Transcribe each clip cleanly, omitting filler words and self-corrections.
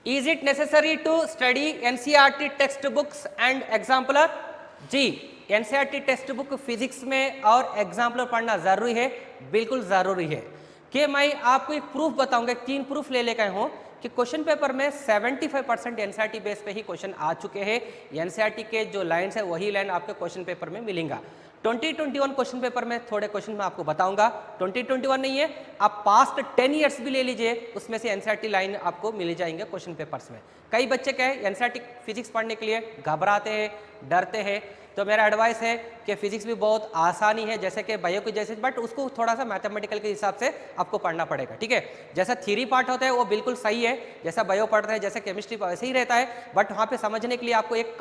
Is it necessary to study NCERT text books and exemplar? जी, NCERT text book physics में और exemplar पढ़ना जरूरी है, बिल्कुल जरूरी है। कि मैं आपको एक प्रूफ बताऊंगा, 3 प्रूफ ले लेकर हूं कि क्वेश्चन पेपर में 75% एनसीईआरटी बेस पे ही क्वेश्चन आ चुके हैं। एनसीईआरटी के जो लाइन्स है वही लाइन आपके क्वेश्चन पेपर में मिलेगा। 2021 क्वेश्चन पेपर में थोड़े क्वेश्चन मैं आपको बताऊंगा, 2021 नहीं है, आप पास्ट 10 ईयर्स भी ले लीजिए, उसमें से एनसीईआरटी लाइन आपको मिल जाएंगे क्वेश्चन पेपर्स में। कई बच्चे क्या है एनसीईआरटी फिजिक्स पढ़ने के लिए घबराते हैं, डरते हैं, तो मेरा एडवाइस है कि फिजिक्स भी बहुत आसानी है जैसे कि बायो की जैसे, बट उसको थोड़ा सा मैथमेटिकल के हिसाब से आपको पढ़ना पड़ेगा, ठीक है। जैसा थ्योरी पार्ट होता है वो बिल्कुल सही है, जैसा बायो पढ़ते हैं, जैसे केमिस्ट्री वैसे ही रहता है, बट वहाँ पे समझने के लिए आपको एक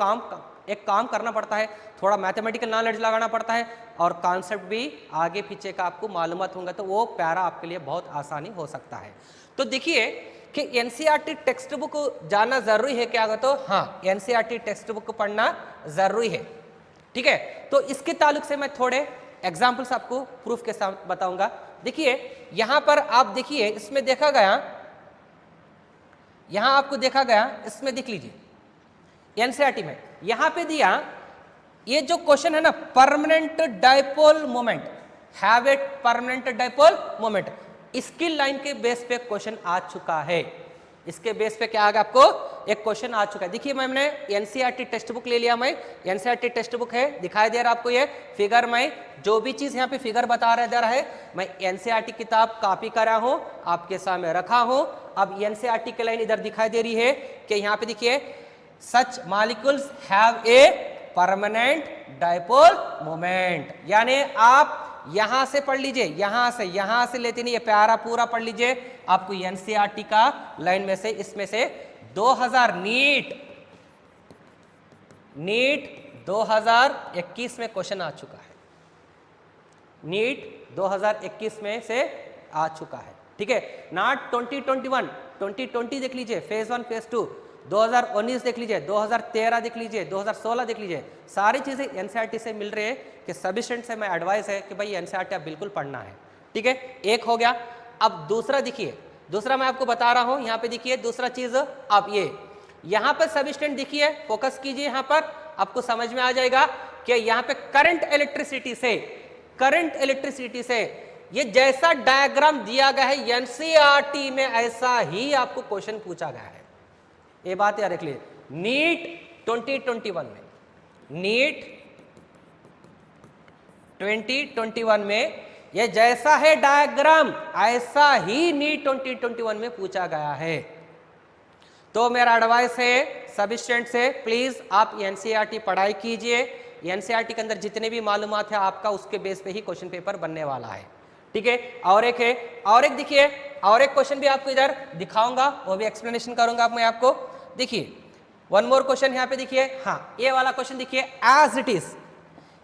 काम करना पड़ता है, थोड़ा मैथमेटिकल नॉलेज लगाना पड़ता है और कॉन्सेप्ट भी आगे पीछे का आपको मालूमात होगा, तो वो प्यारा आपके लिए बहुत आसानी हो सकता है। तो देखिए कि एनसीईआरटी टेक्स्ट बुक जानना जरूरी है क्या? तो हाँ, एनसीईआरटी टेक्स्ट बुक पढ़ना जरूरी है, ठीक है। तो इसके ताल्लुक से मैं थोड़े एग्जाम्पल्स आपको प्रूफ के साथ बताऊंगा। देखिए यहां पर आप देखिए, इसमें देखा गया, यहां आपको देखा गया, इसमें देख लीजिए एनसीईआरटी में यहां पे दिया ये जो क्वेश्चन है ना, permanent dipole moment, have a permanent dipole moment, इसकी लाइन के बेस पे क्वेश्चन आ चुका है। इसके बेस पे क्या आ गया, आपको एक क्वेश्चन आ चुका है। देखिए मैंने एनसीईआरटी टेक्स्ट बुक ले लिया, मैं एनसीईआरटी टेक्स्ट बुक है, दिखाई दे रहा आपको ये फिगर, मैं जो भी चीज यहाँ पे फिगर बता रहा है मैं एनसीईआरटी किताब कॉपी करा हूं, आपके सामने रखा हूं। अब एनसीईआरटी की लाइन इधर दिखाई दे रही है कि यहाँ पे देखिए, such molecules have a permanent dipole moment, यानी आप यहां से पढ़ लीजिए, यहां से लेते नहीं, ये प्यारा पूरा पढ़ लीजिए, आपको एनसीईआरटी का लाइन में से, इसमें से 2000 नीट 2021 में क्वेश्चन आ चुका है, नीट 2021 में से आ चुका है, ठीक है। नॉट 2021, 2020 देख लीजिए, फेज 1 फेज 2, 2019 देख लीजिए, 2013 देख लीजिए, 2016 देख लीजिए, सारी चीजें एनसीईआरटी से मिल रही है कि सभी स्टूडेंट से मैं एडवाइस है कि भाई एनसीईआरटी आप बिल्कुल पढ़ना है, ठीक है। एक हो गया। अब दूसरा देखिए, दूसरा मैं आपको बता रहा हूं, यहाँ पे देखिए दूसरा चीज, आप ये यहाँ पर सभी स्टूडेंट देखिए, फोकस कीजिए, यहाँ पर आपको समझ में आ जाएगा कि यहाँ पे करंट इलेक्ट्रिसिटी से ये जैसा डायग्राम दिया गया है एनसीईआरटी में, ऐसा ही आपको क्वेश्चन पूछा गया है। ये बात याद रख लीजिए, नीट 2021 में, नीट 2021 में ये जैसा है डायग्राम, ऐसा ही नीट 2021 में पूछा गया है। तो मेरा एडवाइस है सभी स्टूडेंट से, प्लीज आप एनसीईआरटी पढ़ाई कीजिए, एनसीईआरटी के अंदर जितने भी मालूमात है आपका, उसके बेस पे ही क्वेश्चन पेपर बनने वाला है, ठीक है। और एक है, और एक देखिए, और एक क्वेश्चन भी आपको इधर दिखाऊंगा, वो भी एक्सप्लेनेशन करूंगा मैं आपको। देखिए वन मोर क्वेश्चन यहाँ पे देखिए, हाँ ये वाला क्वेश्चन देखिए, एज इट इज,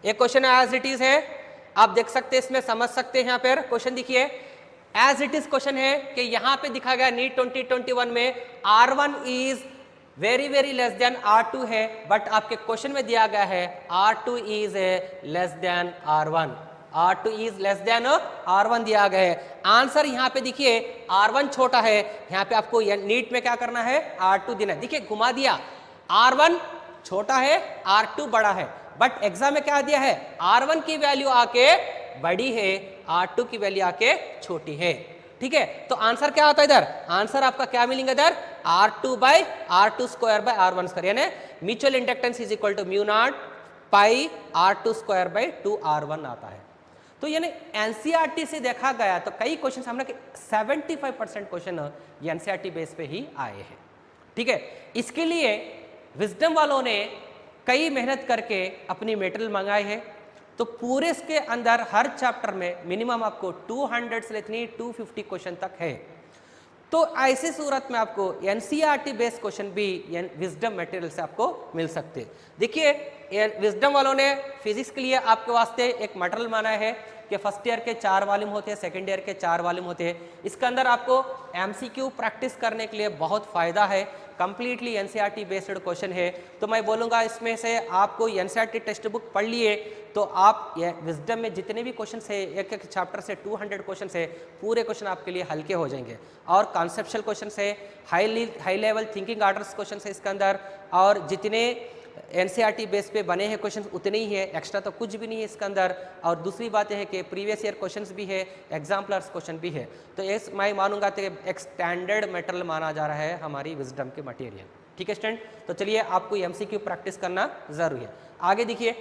एक क्वेश्चन एज इट इज है, आप देख सकते हैं, इसमें समझ सकते हैं। यहाँ पर क्वेश्चन देखिए, एज इट इज क्वेश्चन है कि यहाँ पे दिखा गया नीट 2021 में R1 is very less than R2 है, बट आपके क्वेश्चन में दिया गया है R2 is less than R1, R2 is less than R1 दिया गया है। आंसर यहाँ पे देखिए, R1 छोटा है, यहाँ पे आपको नीट में क्या करना है, R2 देना है। देखिए घुमा दिया, R1 छोटा है, R2 बड़ा है, बट एग्जाम में क्या दिया है, R1 की वैल्यू आके बड़ी है, R2 की वैल्यू आके छोटी है, ठीक है। तो आंसर क्या आता है इधर, आंसर आपका क्या मिलेगा इधर, R2 square by R1 square, यानी mutual inductance is equal to mu naught pi R2 square by 2R1 आता है। तो यानी एनसीईआरटी से देखा गया तो कई क्वेश्चन सामने 75% क्वेश्चन एनसीईआरटी बेस पे ही आए हैं, ठीक है। इसके लिए विजडम वालों ने कई मेहनत करके अपनी मटेरियल मंगाए हैं, तो पूरे इसके अंदर हर चैप्टर में मिनिमम आपको 200 से लेकर 250 क्वेश्चन तक है। तो ऐसी सूरत में आपको एनसीईआरटी बेस्ड क्वेश्चन भी विजडम मटेरियल से आपको मिल सकते हैं। देखिए विजडम वालों ने फिजिक्स के लिए आपके वास्ते एक मटेरियल बनाया है, कि फर्स्ट ईयर के 4 वॉल्यूम होते हैं, सेकेंड ईयर के 4 वॉल्यूम होते हैं। इसके अंदर आपको एमसीक्यू प्रैक्टिस करने के लिए बहुत फ़ायदा है, कंप्लीटली एनसीईआरटी बेस्ड क्वेश्चन है। तो मैं बोलूँगा इसमें से आपको एनसीईआरटी टेक्स्ट बुक पढ़ लिए तो आप विजडम में जितने भी क्वेश्चन है, एक एक चैप्टर से 200 क्वेश्चन है, पूरे क्वेश्चन आपके लिए हल्के हो जाएंगे। और कॉन्सेप्चुअल क्वेश्चन है, high level thinking orders question है इसके अंदर, और जितने एनसीईआरटी बेस पे बने हैं क्वेश्चंस उतने ही है, एक्स्ट्रा तो कुछ भी नहीं है इसके अंदर। और दूसरी बात यह है कि प्रीवियस ईयर क्वेश्चंस भी है, एग्जाम्पलर्स क्वेश्चन भी है। तो इस मैं मानूंगा तो एक स्टैंडर्ड मटेरियल माना जा रहा है हमारी विजडम के मटेरियल। ठीक है स्टूडेंट, तो चलिए आपको एमसीक्यू प्रैक्टिस करना जरूरी है। आगे देखिए,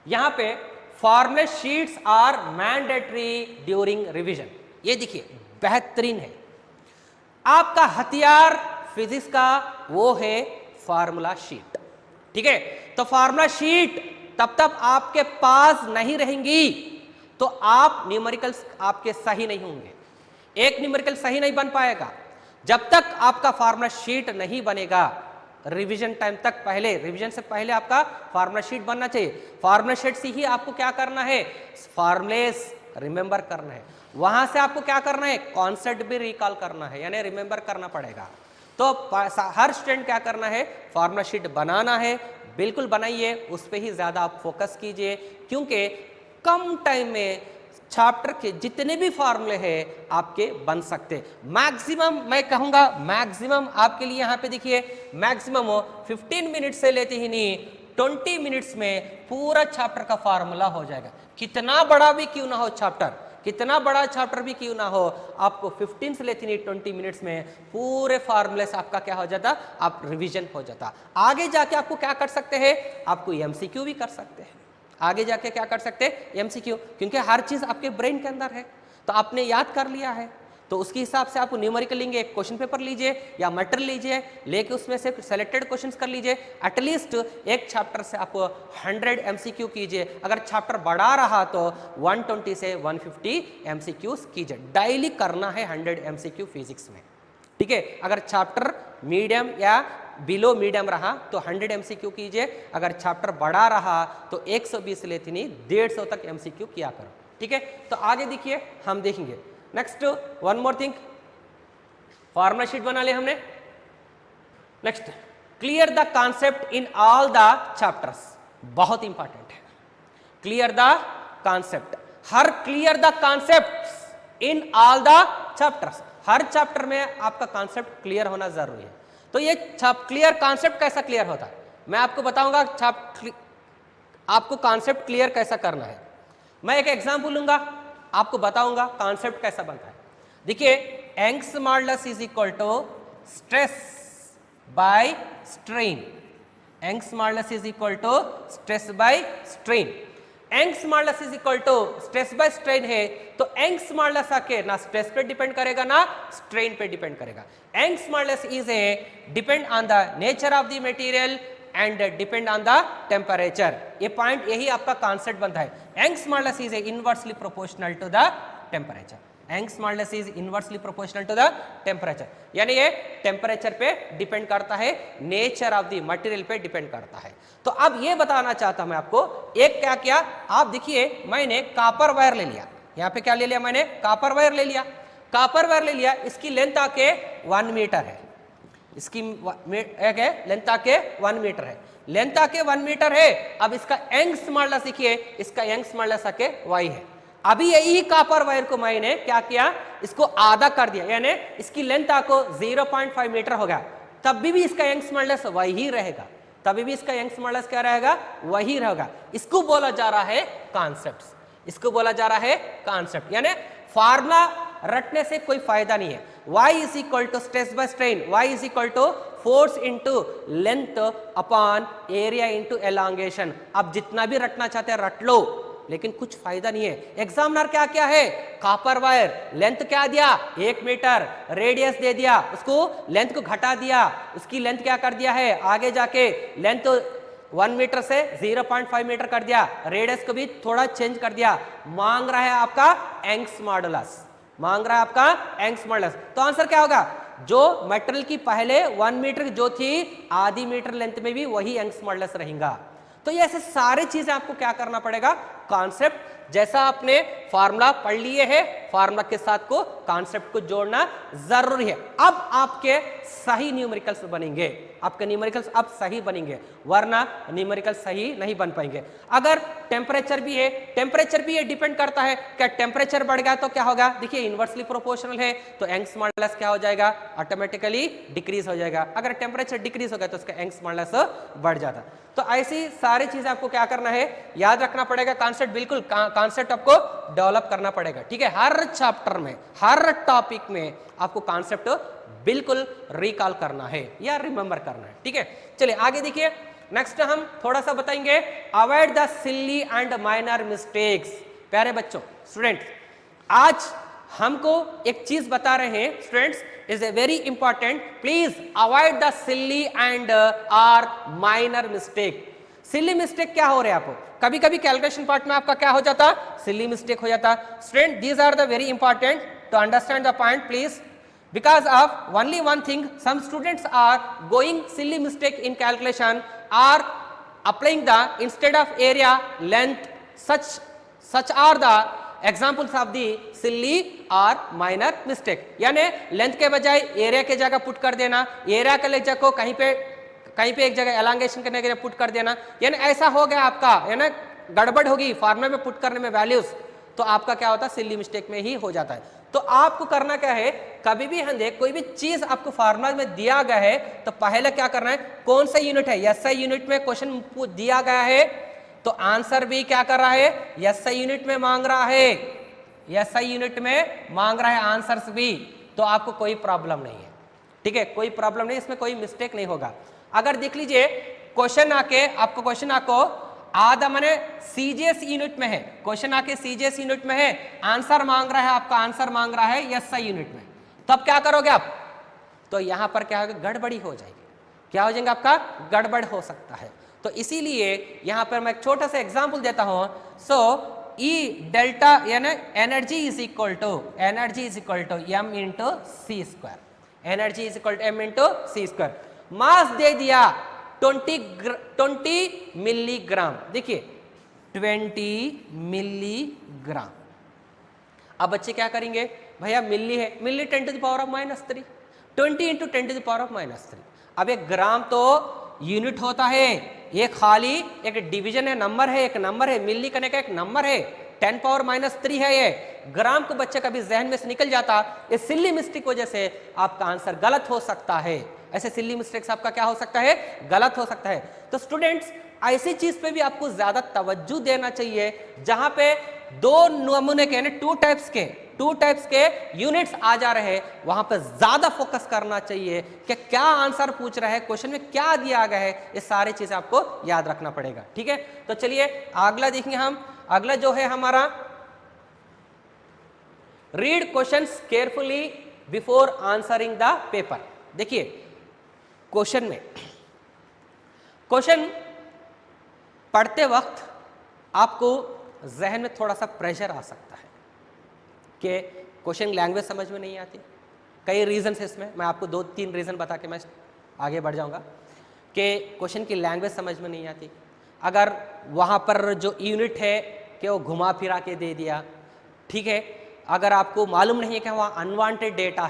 यहाँ पे formula sheets are mandatory during revision. ये देखिए बेहतरीन है, आपका हथियार फिजिक्स का वो है फार्मूला शीट। ठीक है, तो फार्मूला शीट तब तक आपके पास नहीं रहेंगी तो आप न्यूमेरिकल्स आपके सही नहीं होंगे। एक न्यूमेरिकल सही नहीं बन पाएगा जब तक आपका फार्मूला शीट नहीं बनेगा। रिवीजन टाइम तक पहले, रिवीजन से पहले आपका फार्मूला शीट बनना चाहिए। फार्मूला शीट से ही आपको क्या करना है, फार्मूलेस रिमेंबर करना है। वहां से आपको क्या करना है, कॉन्सेप्ट भी रिकॉल करना है, यानी रिमेंबर करना पड़ेगा। तो हर स्टूडेंट क्या करना है, फार्मूला शीट बनाना है, बिल्कुल बनाइए, उस पर ही ज़्यादा आप फोकस कीजिए, क्योंकि कम टाइम में चैप्टर के जितने भी फार्मूले हैं आपके बन सकते। मैक्सिमम मैं कहूँगा, मैक्सिमम आपके लिए यहाँ पे देखिए, मैक्सिमम 15 मिनट से लेते ही नहीं 20 मिनट्स में पूरा चैप्टर का फार्मूला हो जाएगा। कितना बड़ा भी क्यों ना हो चैप्टर, कितना बड़ा चैप्टर भी क्यों ना हो, आपको 15 से लेती नहीं 20 मिनट्स में पूरे फार्मूले से आपका क्या हो जाता, आप रिवीजन हो जाता। आगे जाके आपको क्या कर सकते हैं, आपको एमसीक्यू भी कर सकते हैं। आगे जाके क्या कर सकते हैं, एमसीक्यू, क्योंकि हर चीज आपके ब्रेन के अंदर है, तो आपने याद कर लिया है, तो उसके हिसाब से आप न्यूमेरिकल लेंगे, एक क्वेश्चन पेपर लीजिए या मटेरियल लीजिए, लेके उसमें से सेलेक्टेड क्वेश्चंस कर लीजिए। एटलीस्ट एक चैप्टर से आप 100 एमसीक्यू कीजिए। अगर चैप्टर बढ़ा रहा तो 120 से 150 एमसीक्यूज कीजिए। डेली करना है 100 एमसीक्यू फिजिक्स में। ठीक है, अगर चैप्टर मीडियम या बिलो मीडियम रहा तो 100 एमसीक्यू कीजिए। अगर चैप्टर बढ़ा रहा तो 120 से लेती नहीं 150 तक एमसीक्यू किया करो। ठीक है, तो आगे देखिए हम देखेंगे। Next one more thing, formula sheet बना लिया हमने। Next, clear the concept in all the chapters, बहुत इंपॉर्टेंट है। Clear the concept, her clear the concept in all the chapters, her chapter में आपका कॉन्सेप्ट क्लियर होना जरूरी है। तो ये क्लियर कॉन्सेप्ट कैसा क्लियर होता है, मैं आपको बताऊंगा आपको कॉन्सेप्ट क्लियर कैसा करना है। मैं एक एग्जांपल लूंगा, आपको बताऊंगा कॉन्सेप्ट कैसा बनता है। देखिए, Young's modulus is equal to stress by strain. Young's modulus is equal to stress by strain. Young's modulus is equal to stress by strain है, तो यंग्स मॉडुलस आके ना स्ट्रेस पे डिपेंड करेगा ना स्ट्रेन पे डिपेंड करेगा। Young's modulus is a depend on the nature of the material and depend on the temperature. ये पॉइंट, यही आपका कॉन्सेप्ट बनता है। Young's modulus is inversely proportional to the temperature. Young's modulus is inversely proportional to the temperature, यानी ये temperature पे depend करता है, नेचर ऑफ द मटेरियल पे डिपेंड करता है। तो अब ये बताना चाहता हूं मैं आपको, एक क्या किया, आप देखिए मैंने कॉपर वायर ले लिया। यहाँ पे क्या ले लिया मैंने, कॉपर वायर ले लिया। कॉपर वायर ले लिया, इसकी लेंथ आके 1 मीटर है, इसकी एक है लेंथ आके 1 मीटर है, लेंथ आके 1 मीटर है। अब इसका यंग्स मॉडुलस देखिए, इसका यंग्स मॉडुलस आके y है। अभी यही कॉपर वायर को मैंने क्या किया, इसको आधा कर दिया, यानी इसकी लेंथ आपको 0.5 मीटर हो गया, तब भी इसका यंग्स मॉडुलस वही रहेगा, तभी भी इसका यंग्स मॉडुलस क्या रहेगा, वही रहेगा। इसको बोला जा रहा है कॉन्सेप्ट्स, इसको बोला जा रहा है कॉन्सेप्ट। यानी फार्मूला रटने से कोई फायदा नहीं है। y is equal to stress by strain, y is equal to force into length upon area into elongation. अब जितना भी रटना चाहते हैं रट लो, लेकिन कुछ फायदा नहीं है। एग्जामिनर क्या है, कॉपर वायर लेंथ क्या दिया, 1 मीटर, रेडियस दे दिया, उसको लेंथ को घटा दिया, उसकी लेंथ क्या कर दिया है, आगे जाके लेंथ 1 मीटर से 0.5 मीटर कर दिया, रेडियस को भी थोड़ा चेंज कर दिया। मांग रहा है आपका यंग्स मॉडुलस, मांग रहा है आपका यंग्स मॉडुलस। तो आंसर क्या होगा, जो मटेरियल की पहले 1 मीटर जो थी, आधी मीटर लेंथ में भी वही यंग्स मॉडुलस रहेगा। तो ये ऐसे सारे चीजें आपको क्या करना पड़ेगा, कॉन्सेप्ट जैसा आपने फार्मूला पढ़ लिए है, फार्मूला के साथ को कॉन्सेप्ट को जोड़ना जरूरी है। अब आपके सही न्यूमेरिकल्स बनेंगे, आपके न्यूमेरिकल्स अब सही बनेंगे, वरना न्यूमेरिकल सही नहीं बन पाएंगे। अगर टेम्परेचर भी है, टेम्परेचर भी ये डिपेंड करता है, क्या टेम्परेचर बढ़ गया तो क्या होगा, देखिए इनवर्सली प्रोपोर्शनल है तो यंग्स मॉडुलस क्या हो जाएगा, ऑटोमेटिकली डिक्रीज हो जाएगा। अगर टेम्परेचर डिक्रीज हो गया तो उसका यंग्स मॉडुलस बढ़ जाता। तो ऐसी सारी चीजें आपको क्या करना है, याद रखना पड़ेगा, कॉन्सेप्ट बिल्कुल कॉन्सेप्ट आपको डेवलप करना पड़ेगा, ठीक है। हर चैप्टर में, हर टॉपिक में आपको कॉन्सेप्ट बिल्कुल रिकॉल करना है या रिमेंबर करना है, ठीक है। चलिए आगे देखिए, नेक्स्ट हम थोड़ा सा बताएंगे avoid the silly and minor mistakes. प्यारे बच्चों, स्टूडेंट्स, आज हमको एक चीज बता रहे हैं students, is a very important, please avoid the silly and are minor mistake. Silly mistake क्या हो रहे हैं आपको, कभी कभी कैलकुलेशन पार्ट में आपका क्या हो जाता, सिली मिस्टेक हो जाता। Student, these are the very important to understand the point please, because of only one thing, some students are going silly mistake in calculation, are applying the instead of area length, such are the examples of the silly or minor mistake। यानी length के बजाय area के जगह put कर देना, area के जगह को कहीं पे एक जगह एलांगेशन करने के लिए पुट कर देना, यानी ऐसा हो गया आपका, यानी गड़बड़ होगी फार्मूला में पुट करने में वैल्यूज, तो आपका क्या होता है, सिली मिस्टेक में ही हो जाता है। तो आपको करना क्या है, कभी भी हम देख कोई भी चीज आपको फार्मूला में दिया गया है तो पहले क्या करना है, कौन सा यूनिट है, एसआई यूनिट में क्वेश्चन दिया गया है तो आंसर भी क्या कर रहा है, एसआई यूनिट में मांग रहा है, एसआई यूनिट में मांग रहा है आंसर्स भी, तो आपको कोई प्रॉब्लम नहीं है, ठीक है, कोई प्रॉब्लम नहीं, इसमें कोई मिस्टेक नहीं होगा। अगर देख लीजिए क्वेश्चन आको आधा मैंने सीजीएस यूनिट में है, क्वेश्चन आके सीजीएस यूनिट में है, आंसर मांग रहा है, आपका आंसर मांग रहा है एसआई यूनिट में, तब क्या करोगे आप, तो यहां पर क्या होगा, गड़बड़ी हो जाएगी, क्या हो जाएगा, आपका गड़बड़ हो सकता है। तो इसीलिए यहां पर मैं एक छोटा सा एग्जांपल देता हूं। सो ई डेल्टा यानी energy is equal to m into c square, energy is equal to m into c square. Mass दे दिया 20 मिलीग्राम, देखिए 20 मिलीग्राम। अब बच्चे क्या करेंगे, भैया मिली है, milli 10 to the power of -3, 20 into 10 to the power of -3। अब एक ग्राम तो यूनिट होता है, ये खाली एक डिवीजन है, नंबर है, एक नंबर है, मिली करने का एक नंबर है, 10 पावर -3 है ये ग्राम को बच्चे कभी जहन में से निकल जाता, इस सिली मिस्टेक वजह से आपका आंसर गलत हो सकता है। ऐसे सिली मिस्टेक्स आपका क्या हो सकता है, गलत हो सकता है। तो स्टूडेंट्स, ऐसी चीज पे भी आपको ज्यादा तवज्जो देना चाहिए, जहां पे दो नमूने के, टू टाइप्स के यूनिट्स आ जा रहे हैं, वहां पर ज्यादा फोकस करना चाहिए कि क्या आंसर पूछ रहा है, क्वेश्चन में क्या दिया गया है, ये सारी चीजें आपको याद रखना पड़ेगा, ठीक है। तो चलिए अगला देखेंगे हम, अगला जो है हमारा, read questions carefully before answering the paper. देखिए क्वेश्चन में, क्वेश्चन पढ़ते वक्त आपको जहन में थोड़ा सा प्रेशर आ सकता है कि क्वेश्चन लैंग्वेज समझ में नहीं आती, कई रीजन है इसमें, मैं आपको 2-3 रीजन बता के मैं आगे बढ़ जाऊंगा कि क्वेश्चन की लैंग्वेज समझ में नहीं आती। अगर वहाँ पर जो यूनिट है कि वो घुमा फिरा के दे दिया, ठीक है, अगर आपको मालूम नहीं है कि वहाँ अनवांटेड डेटा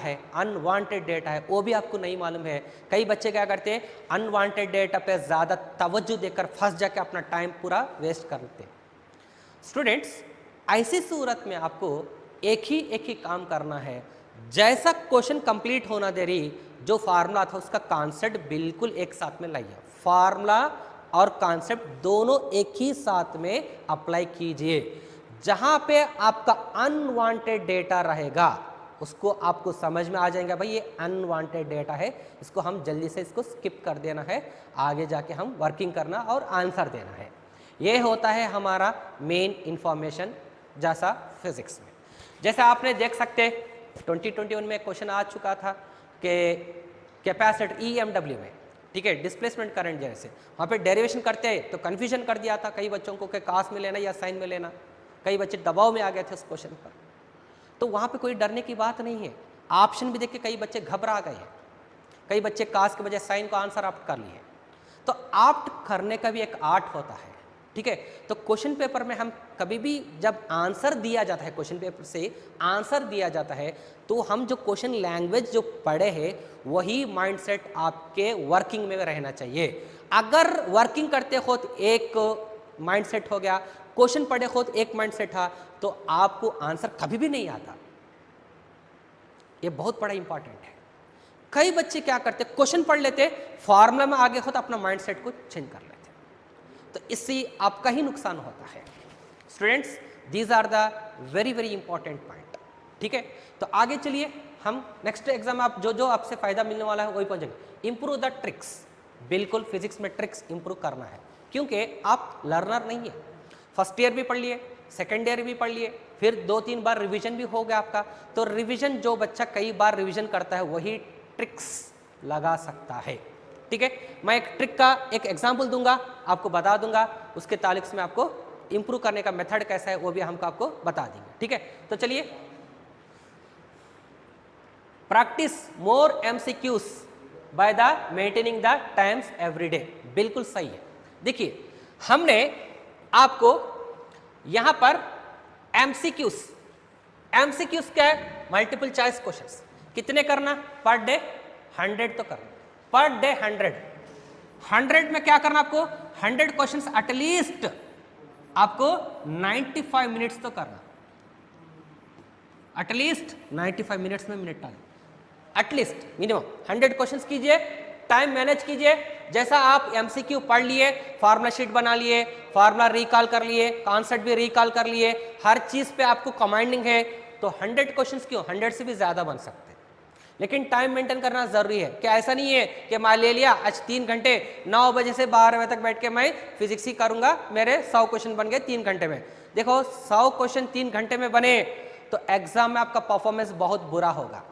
है, वो भी आपको नहीं मालूम है। कई बच्चे क्या करते हैं, अनवांटेड डेटा पे ज़्यादा तवज्जो देकर फंस जाके अपना टाइम पूरा वेस्ट करते हैं। स्टूडेंट्स, ऐसी सूरत में आपको एक ही काम करना है, जैसा क्वेश्चन कंप्लीट होना दे रही, जो फार्मूला था उसका कॉन्सेप्ट बिल्कुल एक साथ में लाइए, फार्मूला और कॉन्सेप्ट दोनों एक ही साथ में अप्लाई कीजिए। जहां पे आपका अनवांटेड डेटा रहेगा उसको आपको समझ में आ जाएगा, भाई ये अनवांटेड डेटा है, इसको हम जल्दी से इसको स्किप कर देना है, आगे जाके हम वर्किंग करना और आंसर देना है। ये होता है हमारा मेन इंफॉर्मेशन, जैसा फिजिक्स में, जैसे आपने देख सकते 2021 में क्वेश्चन आ चुका था कि कैपेसिटर EMW में, ठीक है, डिस्प्लेसमेंट करंट, जैसे वहाँ पे डेरिवेशन करते तो कन्फ्यूजन कर दिया था कई बच्चों को कि कास में लेना या साइन में लेना, कई बच्चे दबाव में आ गए थे उस क्वेश्चन पर। तो वहाँ पे कोई डरने की बात नहीं है, ऑप्शन भी देख के कई बच्चे घबरा गए हैं, कई बच्चे कास के बजाय साइन को आंसर ऑप्ट कर लिए। तो ऑप्ट करने का भी एक आर्ट होता है, ठीक है। तो क्वेश्चन पेपर में हम कभी भी जब आंसर दिया जाता है, क्वेश्चन पेपर से आंसर दिया जाता है, तो हम जो क्वेश्चन लैंग्वेज जो पढ़े हैं वही माइंडसेट आपके वर्किंग में रहना चाहिए। अगर वर्किंग करते हो तो एक माइंडसेट हो गया, क्वेश्चन पढ़े हो तो एक माइंडसेट था, तो आपको आंसर कभी भी नहीं आता। ये बहुत बड़ा इंपॉर्टेंट है। कई बच्चे क्या करते, क्वेश्चन पढ़ लेते, फॉर्मूला में आगे हो तो अपना माइंडसेट को चेंज कर लेते, तो इससे आपका ही नुकसान होता है। Students, these are the very very important point. ठीक है, तो आगे चलिए हम नेक्स्ट एग्जाम आप जो जो आपसे फायदा मिलने वाला है वही पहुंचेंगे। इंप्रूव द ट्रिक्स, बिल्कुल फिजिक्स में ट्रिक्स इंप्रूव करना है, क्योंकि आप लर्नर नहीं है। फर्स्ट ईयर भी पढ़ लिए, सेकेंड ईयर भी पढ़ लिए, फिर 2-3 बार रिवीजन भी हो गया आपका। तो रिवीजन जो बच्चा कई बार रिवीजन करता है वही ट्रिक्स लगा सकता है। ठीक है, मैं एक ट्रिक का एक एग्जांपल दूंगा, आपको बता दूंगा, उसके ताल्लुक से मैं आपको इंप्रूव करने का मेथड कैसा है वो भी हम आपको बता देंगे। ठीक है, तो चलिए, practice more MCQs by the maintaining the times every day, बिल्कुल सही है। देखिए, हमने आपको यहां पर एमसीक्यूज क्या है, मल्टीपल चॉइस क्वेश्चंस कितने करना पर डे, 100 तो करना पर डे। 100 में क्या करना आपको, 100 क्वेश्चंस एटलीस्ट आपको 95 मिनट्स तो करना, एटलीस्ट 95 मिनट्स में minute time, at least minimum 100 questions कीजिए, टाइम मैनेज कीजिए। जैसा आप एमसीक्यू पढ़ लिए, फार्मूला शीट बना लिए, फार्मूला रिकॉल कर लिए, कॉन्सेप्ट भी रिकॉल कर लिए, हर चीज पे आपको कमांडिंग है, तो 100 क्वेश्चंस क्यों, 100 से भी ज्यादा बन सकते हैं। लेकिन टाइम मेंटेन करना जरूरी है। क्या ऐसा नहीं है कि मैं ले लिया आज 3 घंटे 9 बजे से 12 बजे तक बैठ के मैं फिजिक्स ही करूंगा, मेरे 100 क्वेश्चन बन गए 3 घंटे में। देखो, 100 क्वेश्चन 3 घंटे में बने तो एग्जाम में आपका परफॉर्मेंस बहुत बुरा होगा।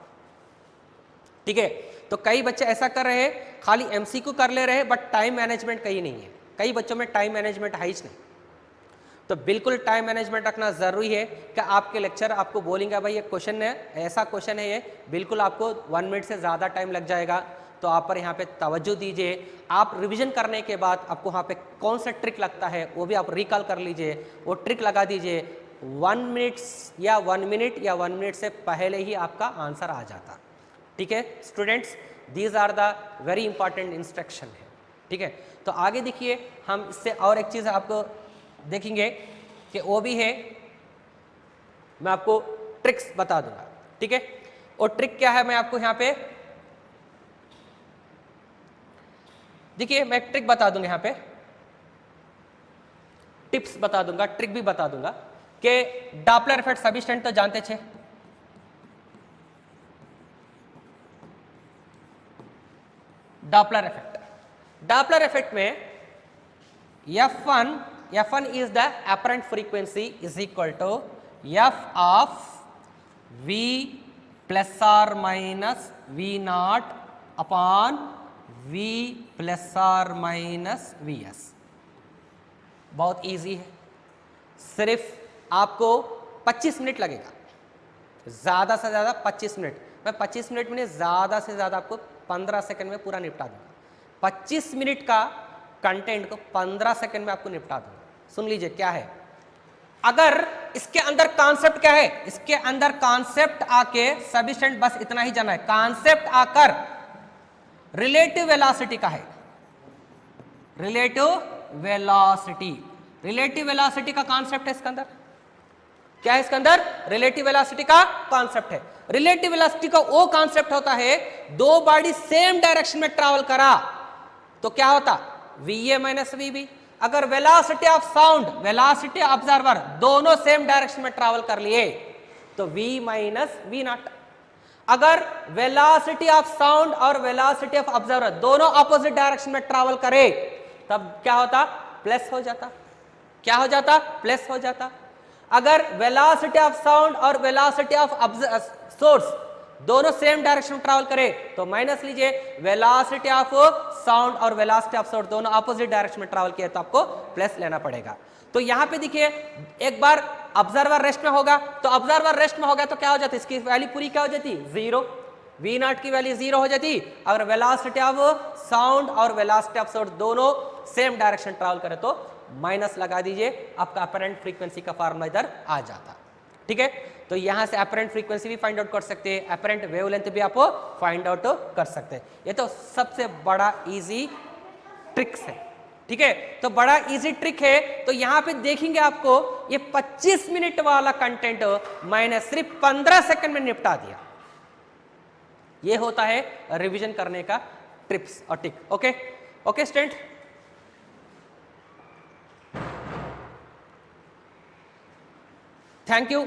ठीक है, तो कई बच्चे ऐसा कर रहे हैं, खाली एमसीक्यू कर ले रहे हैं, बट टाइम मैनेजमेंट कहीं नहीं है। कई बच्चों में टाइम मैनेजमेंट है ही नहीं। तो बिल्कुल टाइम मैनेजमेंट रखना जरूरी है कि आपके लेक्चर आपको बोलेंगे भाई ये क्वेश्चन है, ऐसा क्वेश्चन है ये, बिल्कुल आपको 1 मिनट से ज़्यादा टाइम लग जाएगा, तो आप पर यहाँ पे तवज्जो दीजिए। आप रिवीजन करने के बाद आपको वहाँ पे कौन सा ट्रिक लगता है वो भी आप रिकॉल कर लीजिए, वो ट्रिक लगा दीजिए। 1 मिनट या 1 मिनट से पहले ही आपका आंसर आ जाता। ठीक है students, these are the very important instruction है। ठीक है, तो आगे देखिए, हम इससे और एक चीज़ आपको देखेंगे कि वो भी है, मैं आपको ट्रिक्स बता दूंगा। ठीक है, और ट्रिक क्या है मैं आपको यहां पे देखिए, मैं एक ट्रिक बता दूंगा, यहां पे टिप्स बता दूंगा, ट्रिक भी बता दूंगा कि डॉपलर इफेक्ट सभी स्टूडेंट तो जानते छे। डॉपलर इफेक्ट में F1 is the apparent frequency is equal to F of V plus or minus V naught upon V plus or minus Vs। बहुत इजी है, सिर्फ आपको 25 मिनट लगेगा, ज़्यादा से ज़्यादा 25 मिनट। मैं 25 मिनट में नहीं, ज़्यादा से ज़्यादा आपको 15 सेकंड में पूरा निपटा दूंगा। 25 मिनट का कंटेंट को 15 सेकंड में आपको निपटा दूंगा। सुन लीजिए क्या है, अगर इसके अंदर कॉन्सेप्ट क्या है, इसके अंदर कॉन्सेप्ट आके सभी स्टूडेंट बस इतना ही जाना है, कॉन्सेप्ट आकर रिलेटिव वेलोसिटी का है। रिलेटिव वेलोसिटी का कॉन्सेप्ट है इसके अंदर। क्या है इसके अंदर, रिलेटिव वेलोसिटी का कॉन्सेप्ट है। रिलेटिव वेलोसिटी का वो कॉन्सेप्ट होता है, दो बॉडी सेम डायरेक्शन में ट्रैवल करा तो क्या होता, VA माइनस VB। अगर velocity of sound, velocity observer दोनों सेम डायरेक्शन में ट्रैवल कर लिए तो V माइनस V नॉट। अगर वेलोसिटी ऑफ साउंड और वेलोसिटी ऑफ ऑब्जर्वर दोनों ऑपोजिट डायरेक्शन में ट्रैवल करे तब क्या होता, प्लस हो जाता। क्या हो जाता, प्लस हो जाता। अगर वेलोसिटी ऑफ साउंड और वेलोसिटी ऑफ सोर्स दोनों सेम डायरेक्शन में ट्रैवल करे तो माइनस लीजिए। वेलोसिटी ऑफ साउंड और वेलोसिटी ऑफ साउंड दोनों ऑपोजिट डायरेक्शन में ट्रैवल किया तो आपको प्लस लेना पड़ेगा। तो यहां पे देखिए, एक बार ऑब्जर्वर रेस्ट में होगा, तो ऑब्जर्वर रेस्ट में होगा तो क्या हो जाती, इसकी वैल्यू पूरी क्या हो जाती, 0। V नॉट की वैल्यू 0 हो जाती। अगर वेलोसिटी ऑफ साउंड और वेलोसिटी ऑफ साउंड दोनों सेम डायरेक्शन ट्रैवल करे तो माइनस लगा दीजिए, आपका अपरेंट फ्रीक्वेंसी का फार्मूला इधर आ जाता। ठीक है, तो यहां से अपरेंट फ्रीक्वेंसी भी फाइंड आउट कर सकते हैं, अपरेंट वेवलेंथ भी आप फाइंड आउट कर सकते हैं। ये तो सबसे बड़ा इजी ट्रिक्स है। ठीक है, तो बड़ा इजी ट्रिक है। तो यहां पे देखेंगे आपको ये 25 मिनट वाला कंटेंट मैंने सिर्फ 15 सेकंड में निपटा दिया। ये होता है रिवीजन करने का टिप्स और टिक। Okay okay student, thank you.